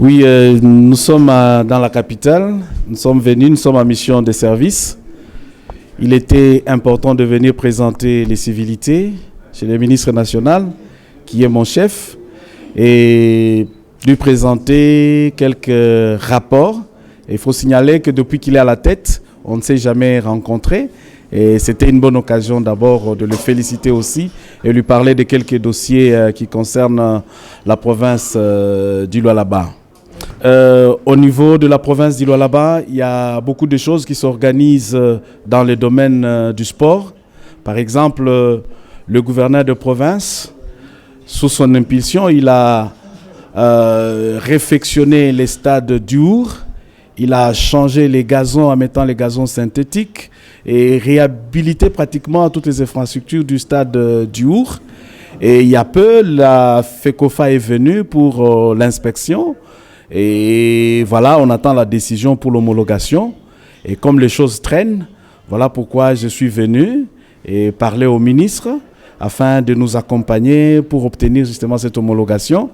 Oui, nous sommes dans la capitale, nous sommes venus, nous sommes en mission de service. Il était important de venir présenter les civilités chez le ministre national, qui est mon chef, et lui présenter quelques rapports. Il faut signaler que depuis qu'il est à la tête, on ne s'est jamais rencontré. Et c'était une bonne occasion d'abord de le féliciter aussi et lui parler de quelques dossiers qui concernent la province du Lualaba. Au niveau de la province du Lualaba, il y a beaucoup de choses qui s'organisent dans le domaine du sport. Par exemple, le gouverneur de province, sous son impulsion, il a réfectionné les stades d'Ur. Il a changé les gazons en mettant les gazons synthétiques et réhabilité pratiquement toutes les infrastructures du stade d'Ur. Et il y a peu, la FECOFA est venue pour l'inspection. Et voilà, on attend la décision pour l'homologation. Et comme les choses traînent, voilà pourquoi je suis venu et parler au ministre afin de nous accompagner pour obtenir justement cette homologation.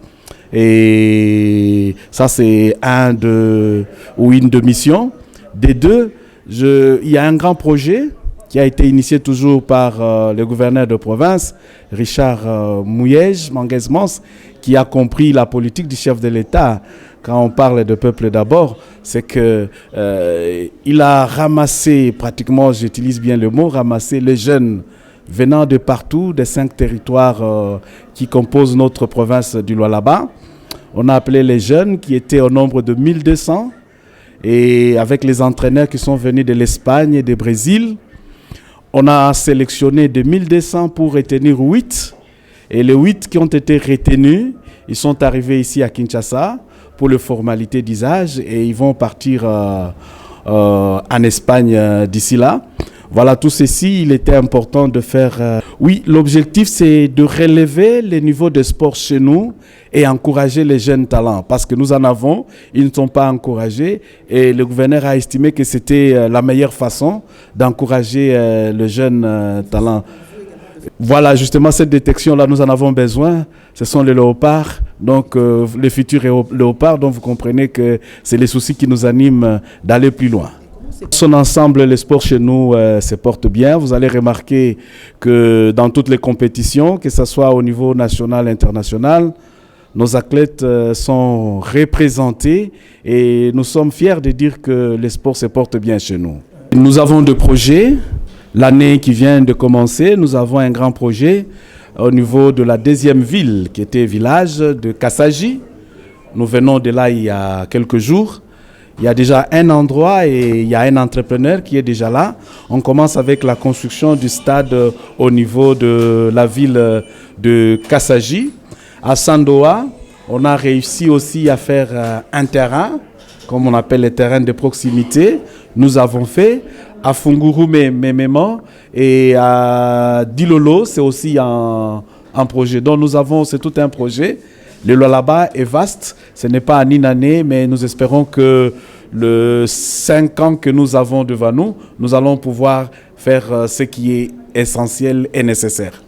Et ça, c'est une de mission. Des deux, il y a un grand projet qui a été initié toujours par le gouverneur de province, Richard Manguez-Mons, qui a compris la politique du chef de l'État. Quand on parle de peuple d'abord, c'est que il a ramassé, pratiquement, j'utilise bien le mot, ramassé les jeunes venant de partout, des 5 territoires qui composent notre province du Lualaba. On a appelé les jeunes qui étaient au nombre de 1200 et avec les entraîneurs qui sont venus de l'Espagne et du Brésil, on a sélectionné de 1200 pour retenir 8. Et les 8 qui ont été retenus, ils sont arrivés ici à Kinshasa pour les formalités d'usage et ils vont partir en Espagne d'ici là. Voilà, tout ceci, il était important de faire... Oui, l'objectif, c'est de relever les niveaux de sport chez nous et encourager les jeunes talents. Parce que nous en avons, ils ne sont pas encouragés. Et le gouverneur a estimé que c'était la meilleure façon d'encourager le jeune talent. Voilà, justement, cette détection-là, nous en avons besoin. Ce sont les léopards, donc les futurs léopards, dont vous comprenez que c'est les soucis qui nous animent d'aller plus loin. Son ensemble, les sports chez nous se portent bien. Vous allez remarquer que dans toutes les compétitions, que ce soit au niveau national, international, nos athlètes sont représentés et nous sommes fiers de dire que les sports se portent bien chez nous. Nous avons des projets. L'année qui vient de commencer, nous avons un grand projet au niveau de la deuxième ville, qui était village de Kassaji. Nous venons de là il y a quelques jours. Il y a déjà un endroit et il y a un entrepreneur qui est déjà là. On commence avec la construction du stade au niveau de la ville de Kassaji. À Sandoa, on a réussi aussi à faire un terrain, comme on appelle les terrains de proximité. Nous avons fait à Fungurume, Mememo, et à Dilolo, c'est aussi un projet. Donc nous avons, c'est tout un projet. Le Lualaba est vaste, ce n'est pas en une année, mais nous espérons que les 5 ans que nous avons devant nous, nous allons pouvoir faire ce qui est essentiel et nécessaire.